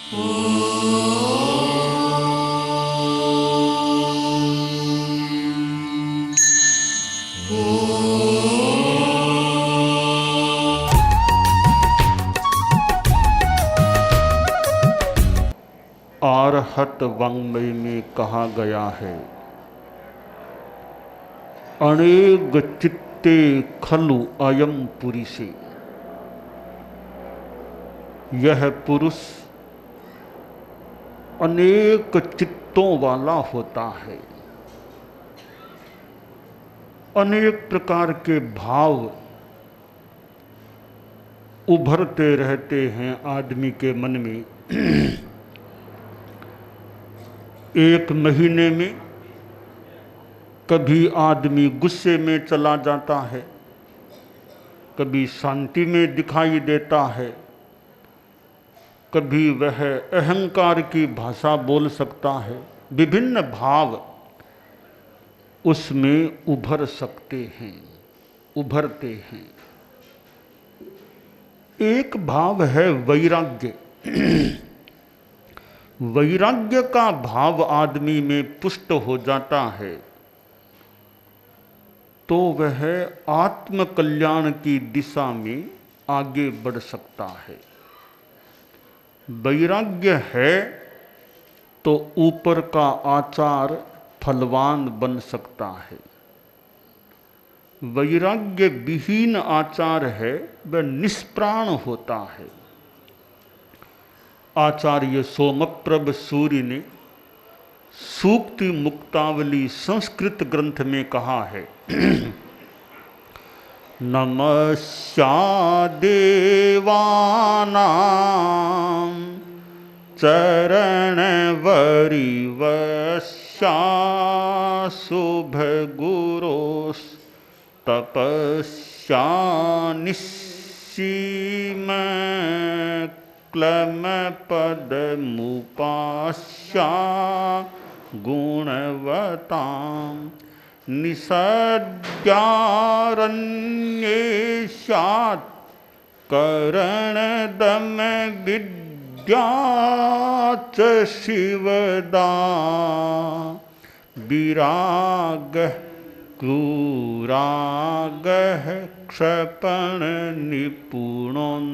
आरहत वाङ्मय में कहा गया है, अनेक चित्ते खलु अयम पुरुषे। यह पुरुष अनेक चित्तों वाला होता है। अनेक प्रकार के भाव उभरते रहते हैं आदमी के मन में। एक महीने में कभी आदमी गुस्से में चला जाता है, कभी शांति में दिखाई देता है, कभी वह अहंकार की भाषा बोल सकता है। विभिन्न भाव उसमें उभर सकते हैं, उभरते हैं। एक भाव है वैराग्य। वैराग्य का भाव आदमी में पुष्ट हो जाता है तो वह आत्म कल्याण की दिशा में आगे बढ़ सकता है। वैराग्य है तो ऊपर का आचार फलवान बन सकता है। वैराग्य विहीन आचार है वह निष्प्राण होता है। आचार्य सोमप्रभ सूरि ने सूक्ति मुक्तावली संस्कृत ग्रंथ में कहा है, नमस्या देवानां चरण वरिवस्या शुभ गुरोस् तपस्या निस्सीम क्लम पदमुपास्या गुणवतां निषद्यारण्येष्यात् करणदम विद्या च शिवदा विरागः क्रूरागः क्षपण निपुणोऽन्तः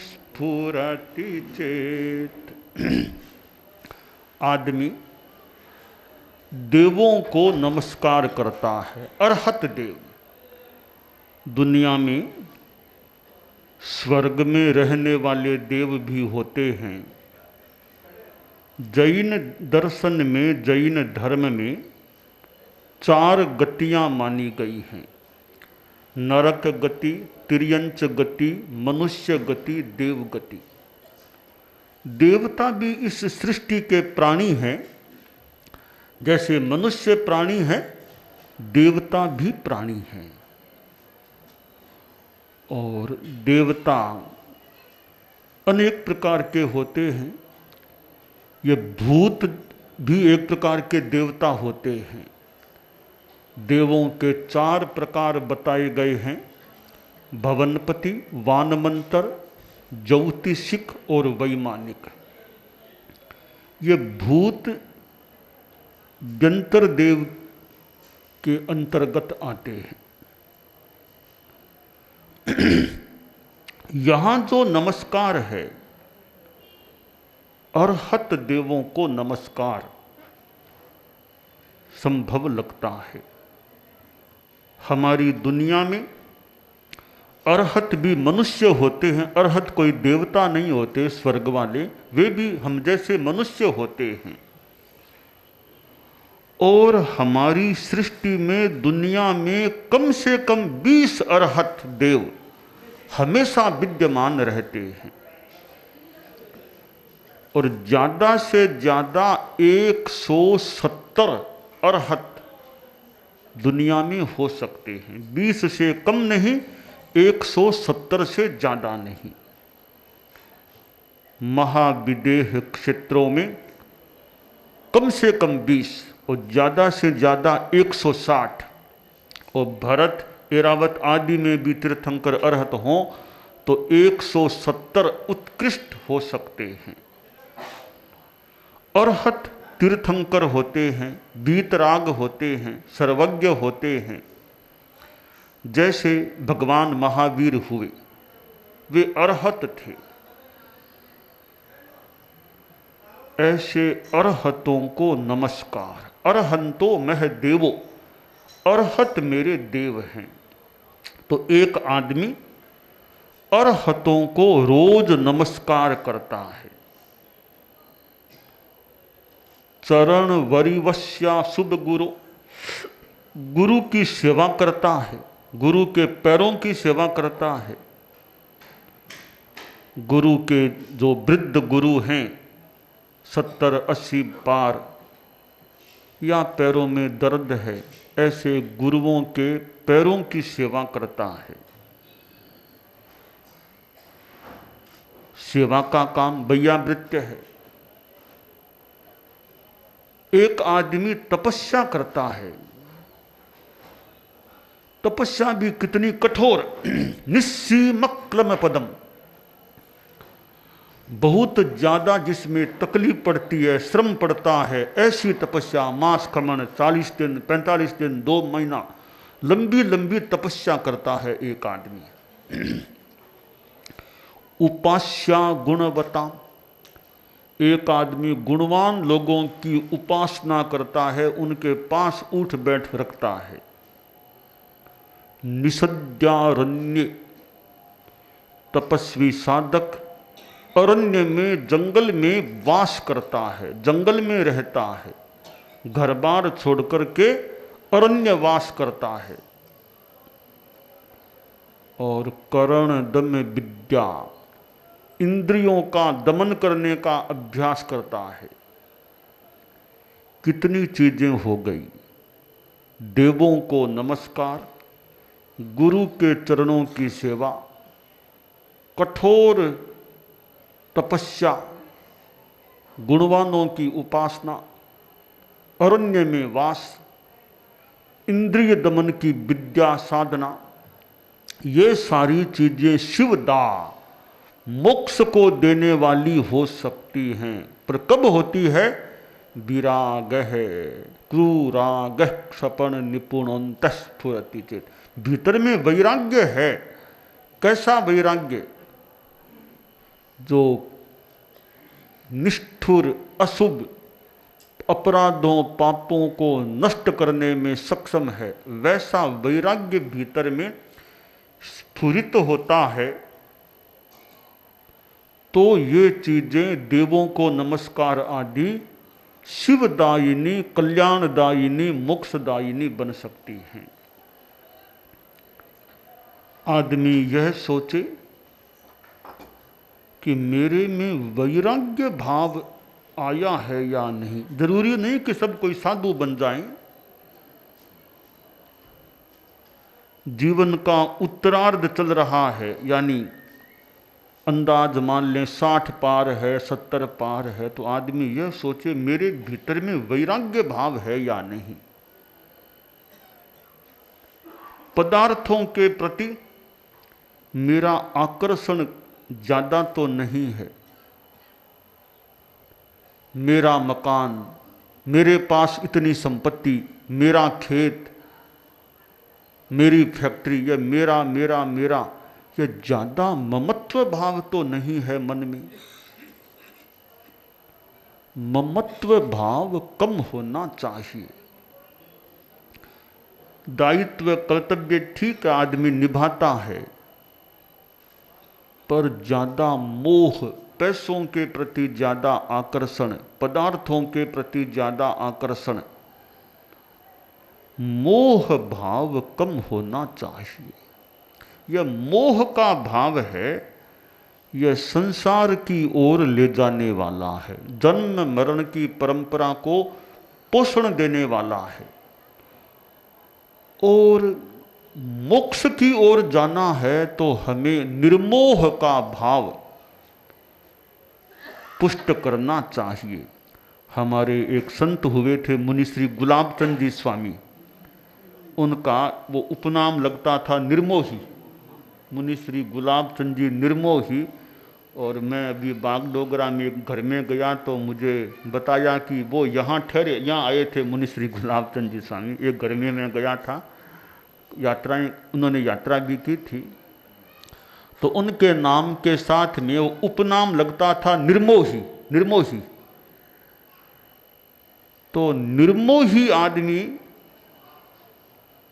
स्फुरति चेत। आदमी देवों को नमस्कार करता है। अरहत देव दुनिया में स्वर्ग में रहने वाले देव भी होते हैं। जैन दर्शन में, जैन धर्म में 4 गतियां मानी गई हैं, नरक गति, तिर्यंच गति, मनुष्य गति, देव गति। देवता भी इस सृष्टि के प्राणी हैं। जैसे मनुष्य प्राणी है, देवता भी प्राणी हैं। और देवता अनेक प्रकार के होते हैं। ये भूत भी एक प्रकार के देवता होते हैं। देवों के 4 प्रकार बताए गए हैं, भवनपति, वानमंतर, ज्योतिषिक और वैमानिक। ये भूत व्यंतर देव के अंतर्गत आते हैं। यहां जो नमस्कार है, अरहत देवों को नमस्कार संभव लगता है। हमारी दुनिया में अरहत भी मनुष्य होते हैं। अरहत कोई देवता नहीं होते, स्वर्ग वाले, वे भी हम जैसे मनुष्य होते हैं। और हमारी सृष्टि में, दुनिया में कम से कम 20 अरहत देव हमेशा विद्यमान रहते हैं। और ज्यादा से ज्यादा 170 अरहत दुनिया में हो सकते हैं। 20 से कम नहीं, 170 से ज्यादा नहीं। महाविदेह क्षेत्रों में कम से कम 20 और ज्यादा से ज्यादा 160। और भरत, एरावत आदि में भी तीर्थंकर अरहत हों तो 170 उत्कृष्ट हो सकते हैं। अरहत तीर्थंकर होते हैं, वीतराग होते हैं, सर्वज्ञ होते हैं। जैसे भगवान महावीर हुए, वे अरहत थे। ऐसे अरहतों को नमस्कार। अरहंतो मह देवो, अरहत मेरे देव हैं। तो एक आदमी अरहतों को रोज नमस्कार करता है। चरण वरिवस्या शुभ गुरु, गुरु की सेवा करता है, गुरु के पैरों की सेवा करता है। गुरु के जो वृद्ध गुरु हैं 70-80 पार, या पैरों में दर्द है, ऐसे गुरुओं के पैरों की सेवा करता है। सेवा का काम वैयावृत्य है। एक आदमी तपस्या करता है, तपस्या भी कितनी कठोर। निस्सीमक्लम पदम, बहुत ज्यादा जिसमें तकलीफ पड़ती है, श्रम पड़ता है, ऐसी तपस्या। मास क्रमण 40 दिन, 45 दिन, 2 महीना लंबी लंबी तपस्या करता है एक आदमी। उपास्या गुणवता, एक आदमी गुणवान लोगों की उपासना करता है, उनके पास उठ बैठ रखता है। निषद्यारण्य, तपस्वी साधक अरण्य में, जंगल में वास करता है, जंगल में रहता है, घर बार छोड़ करके अरण्य वास करता है। और करण दम विद्या, इंद्रियों का दमन करने का अभ्यास करता है। कितनी चीजें हो गई। देवों को नमस्कार, गुरु के चरणों की सेवा, कठोर तपस्या, गुणवानों की उपासना, अरण्य में वास, इंद्रिय दमन की विद्या साधना, ये सारी चीजें शिवदा, मोक्ष को देने वाली हो सकती हैं। पर कब होती है? विराग है, क्रूराग क्षपण निपुणंत स्फुरति चेत। भीतर में वैराग्य है। कैसा वैराग्य? जो निष्ठुर अशुभ अपराधों पापों को नष्ट करने में सक्षम है, वैसा वैराग्य भीतर में स्फुरित होता है। तो ये चीजें देवों को नमस्कार आदि शिवदायिनी, कल्याणदायिनी, मोक्षदायिनी बन सकती हैं। आदमी यह सोचे कि मेरे में वैराग्य भाव आया है या नहीं। जरूरी नहीं कि सब कोई साधु बन जाएं। जीवन का उत्तरार्ध चल रहा है, यानी अंदाज मान लें 60 पार है, 70 पार है, तो आदमी यह सोचे मेरे भीतर में वैराग्य भाव है या नहीं। पदार्थों के प्रति मेरा आकर्षण ज्यादा तो नहीं है। मेरा मकान, मेरे पास इतनी संपत्ति, मेरा खेत, मेरी फैक्ट्री, या मेरा मेरा मेरा, यह ज्यादा ममत्व भाव तो नहीं है मन में। ममत्व भाव कम होना चाहिए। दायित्व कर्तव्य ठीक आदमी निभाता है, पर ज्यादा मोह, पैसों के प्रति ज्यादा आकर्षण, पदार्थों के प्रति ज्यादा आकर्षण, मोह भाव कम होना चाहिए। यह मोह का भाव है, यह संसार की ओर ले जाने वाला है, जन्म मरण की परंपरा को पोषण देने वाला है। और मोक्ष की ओर जाना है तो हमें निर्मोह का भाव पुष्ट करना चाहिए। हमारे एक संत हुए थे मुनि श्री गुलाब चंद जी स्वामी, उनका वो उपनाम लगता था निर्मोही। मुनि श्री गुलाब चंद जी निर्मोही। और मैं अभी बागडोगरा में एक घर में गया तो मुझे बताया कि वो यहाँ ठहरे, यहाँ आए थे मुनि श्री गुलाब चंद जी स्वामी। एक घर में मैं गया था, यात्राएं उन्होंने यात्रा भी की थी, तो उनके नाम के साथ में वो उपनाम लगता था निर्मोही। निर्मोही तो निर्मोही आदमी,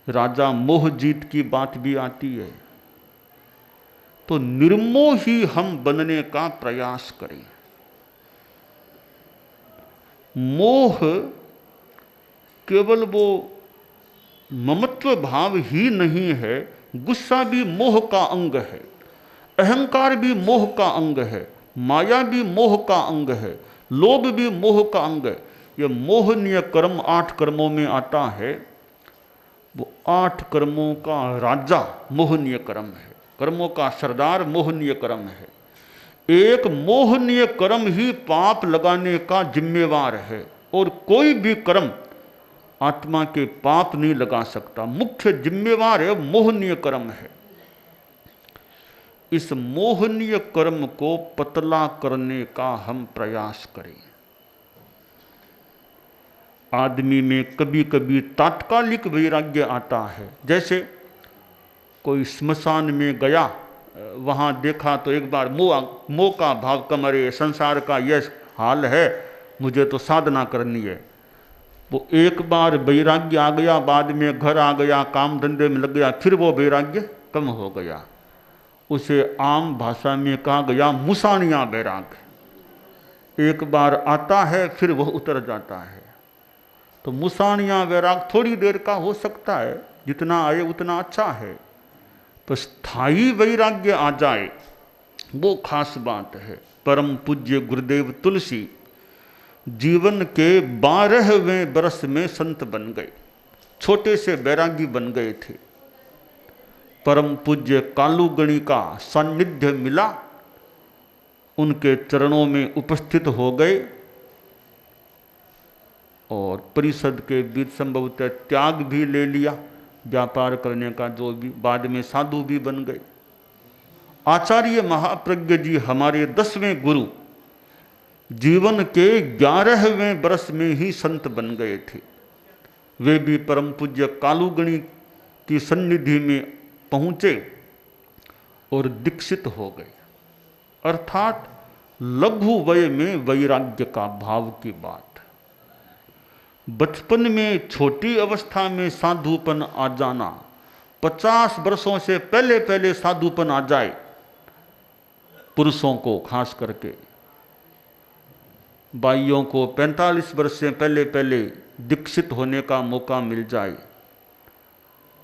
राजा मोहजीत की बात भी आती है। तो निर्मोही हम बनने का प्रयास करें। मोह केवल वो ममत्व भाव ही नहीं है, गुस्सा भी मोह का अंग है, अहंकार भी मोह का अंग है, माया भी मोह का अंग है, लोभ भी मोह का अंग है। ये मोहनीय कर्म 8 कर्मों में आता है। वो 8 कर्मों का राजा मोहनीय कर्म है, कर्मों का सरदार मोहनीय कर्म है। एक मोहनीय कर्म ही पाप लगाने का जिम्मेवार है, और कोई भी कर्म आत्मा के पाप नहीं लगा सकता। मुख्य जिम्मेवार है मोहनीय कर्म है। इस मोहनीय कर्म को पतला करने का हम प्रयास करें। आदमी में कभी कभी तात्कालिक वैराग्य आता है। जैसे कोई स्मशान में गया, वहाँ देखा तो एक बार मोह का भाव कमरे, संसार का यह हाल है, मुझे तो साधना करनी है। वो एक बार वैराग्य आ गया, बाद में घर आ गया, काम धंधे में लग गया, फिर वो वैराग्य कम हो गया। उसे आम भाषा में कहा गया मुसानिया वैराग। एक बार आता है फिर वह उतर जाता है। तो मुसानिया वैराग थोड़ी देर का हो सकता है, जितना आए उतना अच्छा है। तो स्थायी वैराग्य आ जाए वो खास बात है। परम पूज्य गुरुदेव तुलसी जीवन के 12वें बरस में संत बन गए, छोटे से बैरागी बन गए थे। परम पूज्य कालूगणी का सान्निध्य मिला, उनके चरणों में उपस्थित हो गए और परिषद के बीच संभवतः त्याग भी ले लिया, व्यापार करने का जो भी, बाद में साधु भी बन गए। आचार्य महाप्रज्ञ जी हमारे 10वें गुरु जीवन के 11वें बरस में ही संत बन गए थे। वे भी परम पूज्य कालूगणी की सन्निधि में पहुँचे और दीक्षित हो गए। अर्थात लघु वय में वैराग्य का भाव की बात। बचपन में छोटी अवस्था में साधुपन आ जाना, 50 वर्षों से पहले पहले साधुपन आ जाए, पुरुषों को खास करके, बाइयों को 45 वर्ष से पहले पहले दीक्षित होने का मौका मिल जाए,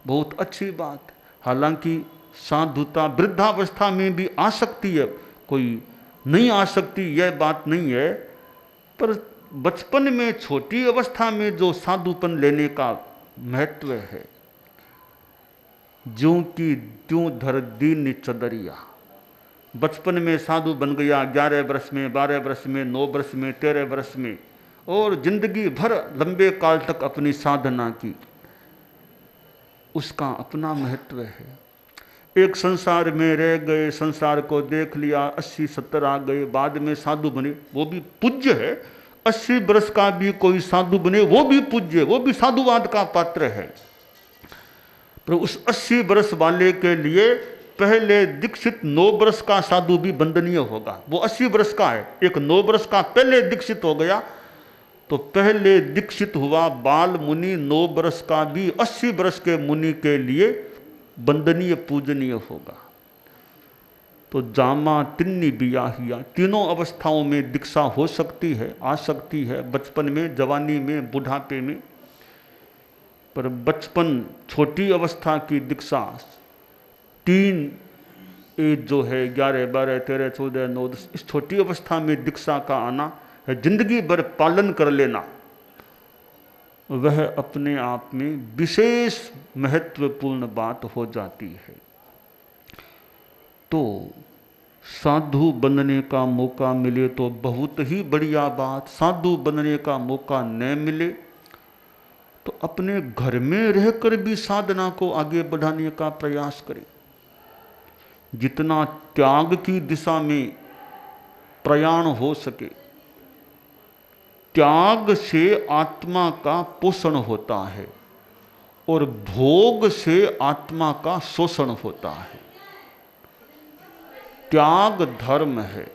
बहुत अच्छी बात। हालांकि साधुता वृद्धावस्था में भी आ सकती है, कोई नहीं आ सकती यह बात नहीं है, पर बचपन में छोटी अवस्था में जो साधुपन लेने का महत्व है, ज्यों की त्यों धर दीन चदरिया। बचपन में साधु बन गया, 11 वर्ष में, 12 वर्ष में, 9 वर्ष में, 13 वर्ष में, और जिंदगी भर लंबे काल तक अपनी साधना की, उसका अपना महत्व है। एक संसार में रह गए, संसार को देख लिया, 80-70 आ गए, बाद में साधु बने, वो भी पूज्य है। 80 वर्ष का भी कोई साधु बने वो भी पूज्य, वो भी साधुवाद का पात्र है। पर उस 80 वर्ष वाले के लिए पहले दीक्षित 9 वर्ष का साधु भी वंदनीय होगा। वो 80 वर्ष का है, एक 9 वर्ष का पहले दीक्षित हो गया, तो पहले दीक्षित हुआ बाल मुनि 9 वर्ष का भी 80 वर्ष के मुनि के लिए वंदनीय पूजनीय होगा। तो जामा तिन्नी बियाहिया, तीनों अवस्थाओं में दीक्षा हो सकती है, आ सकती है, बचपन में, जवानी में, बुढ़ापे में। पर बचपन, छोटी अवस्था की दीक्षा, 3 एज जो है 11, 12, 13, 14, 9, 10, इस छोटी अवस्था में दीक्षा का आना है, जिंदगी भर पालन कर लेना, वह अपने आप में विशेष महत्वपूर्ण बात हो जाती है। तो साधु बनने का मौका मिले तो बहुत ही बढ़िया बात, साधु बनने का मौका न मिले तो अपने घर में रहकर भी साधना को आगे बढ़ाने का प्रयास करें। जितना त्याग की दिशा में प्रयाण हो सके। त्याग से आत्मा का पोषण होता है और भोग से आत्मा का शोषण होता है। त्याग धर्म है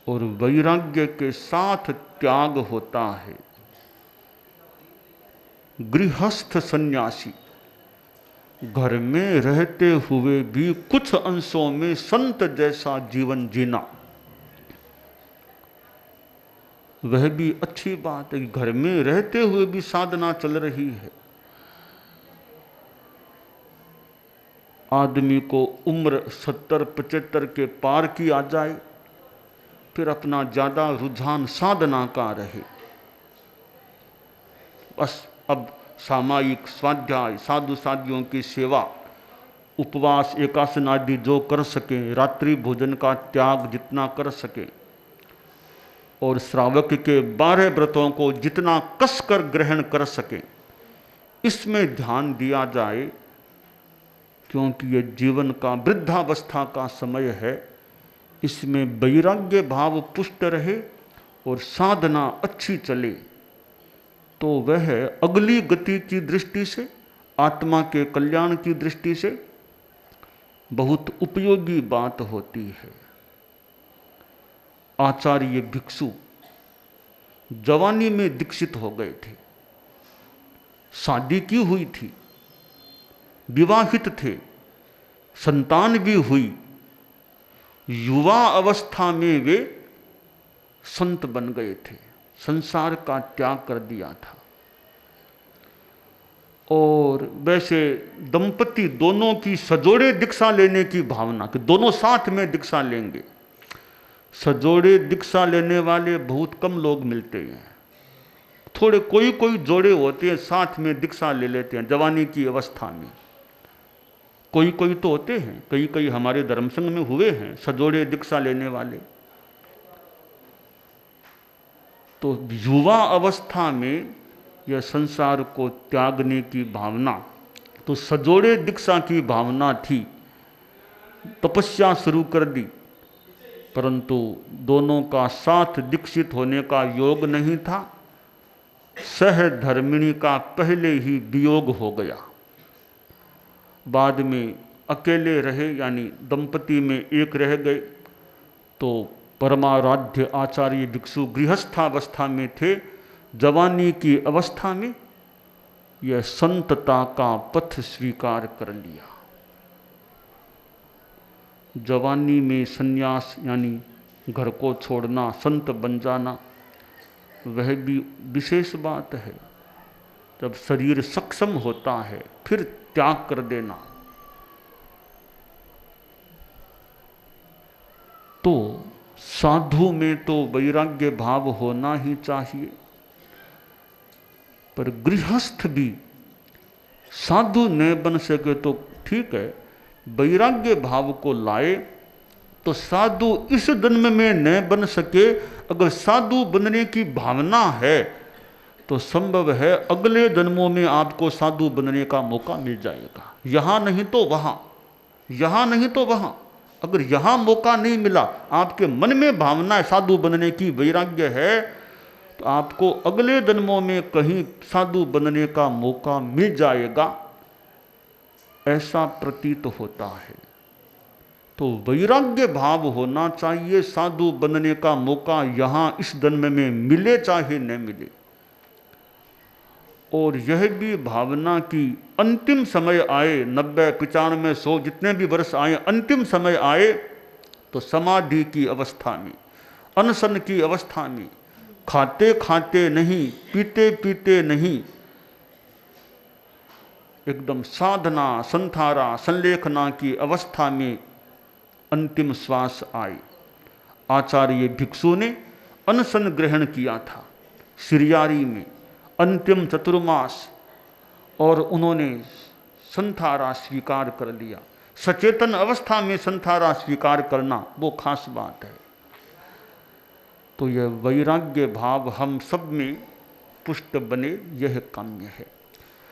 और वैराग्य के साथ त्याग होता है। गृहस्थ सन्यासी घर में रहते हुए भी कुछ अंशों में संत जैसा जीवन जीना, वह भी अच्छी बात है। घर में रहते हुए भी साधना चल रही है। आदमी को उम्र 70-75 के पार की आ जाए, फिर अपना ज्यादा रुझान साधना का रहे। बस अब सामायिक स्वाध्याय, साधु साधियों की सेवा, उपवास, एकासन आदि जो कर सके, रात्रि भोजन का त्याग जितना कर सके और श्रावक के 12 व्रतों को जितना कसकर ग्रहण कर सके, इसमें ध्यान दिया जाए। क्योंकि ये जीवन का वृद्धावस्था का समय है। इसमें वैराग्य भाव पुष्ट रहे और साधना अच्छी चले, तो वह अगली गति की दृष्टि से, आत्मा के कल्याण की दृष्टि से बहुत उपयोगी बात होती है। आचार्य भिक्षु जवानी में दीक्षित हो गए थे, शादी की हुई थी, विवाहित थे, संतान भी हुई। युवा अवस्था में वे संत बन गए थे, संसार का त्याग कर दिया था। और वैसे दंपति दोनों की सजोड़े दीक्षा लेने की भावना कि दोनों साथ में दीक्षा लेंगे, सजोड़े दीक्षा लेने वाले बहुत कम लोग मिलते हैं। थोड़े कोई कोई जोड़े होते हैं साथ में दीक्षा ले लेते हैं जवानी की अवस्था में, कोई कोई तो होते हैं, कई कई हमारे धर्मसंघ में हुए हैं सजोड़े दीक्षा लेने वाले। तो युवा अवस्था में यह संसार को त्यागने की भावना, तो सजोड़े दीक्षा की भावना थी, तपस्या शुरू कर दी, परंतु दोनों का साथ दीक्षित होने का योग नहीं था। सहधर्मिणी का पहले ही वियोग हो गया। बाद में अकेले रहे, यानी दंपति में एक रह गए। तो परमाराध्य आचार्य भिक्षु गृहस्थावस्था में थे। जवानी की अवस्था में यह संतता का पथ स्वीकार कर लिया। जवानी में संन्यास यानी घर को छोड़ना, संत बन जाना, वह भी विशेष बात है। जब शरीर सक्षम होता है फिर त्याग कर देना, तो साधु में तो वैराग्य भाव होना ही चाहिए। पर गृहस्थ भी साधु न बन सके तो ठीक है, वैराग्य भाव को लाए तो साधु इस जन्म में न बन सके, अगर साधु बनने की भावना है तो संभव है अगले जन्मों में आपको साधु बनने का मौका मिल जाएगा। यहां नहीं तो वहां, यहां नहीं तो वहां। अगर यहां मौका नहीं मिला, आपके मन में भावना है साधु बनने की, वैराग्य है, तो आपको अगले जन्मों में कहीं साधु बनने का मौका मिल जाएगा, ऐसा प्रतीत होता है। तो वैराग्य भाव होना चाहिए। साधु बनने का मौका यहां इस जन्म में मिले चाहे न मिले। और यह भी भावना की अंतिम समय आए, 90, 95, 100 जितने भी वर्ष आए, अंतिम समय आए तो समाधि की अवस्था में, अनशन की अवस्था में, खाते खाते नहीं, पीते पीते नहीं, एकदम साधना, संथारा, संलेखना की अवस्था में अंतिम श्वास आई। आचार्य भिक्षु ने अनशन ग्रहण किया था सिरियारी में अंतिम चतुर्मास, और उन्होंने संथारा स्वीकार कर लिया। सचेतन अवस्था में संथारा स्वीकार करना वो खास बात है। तो यह वैराग्य भाव हम सब में पुष्ट बने, यह काम्य है।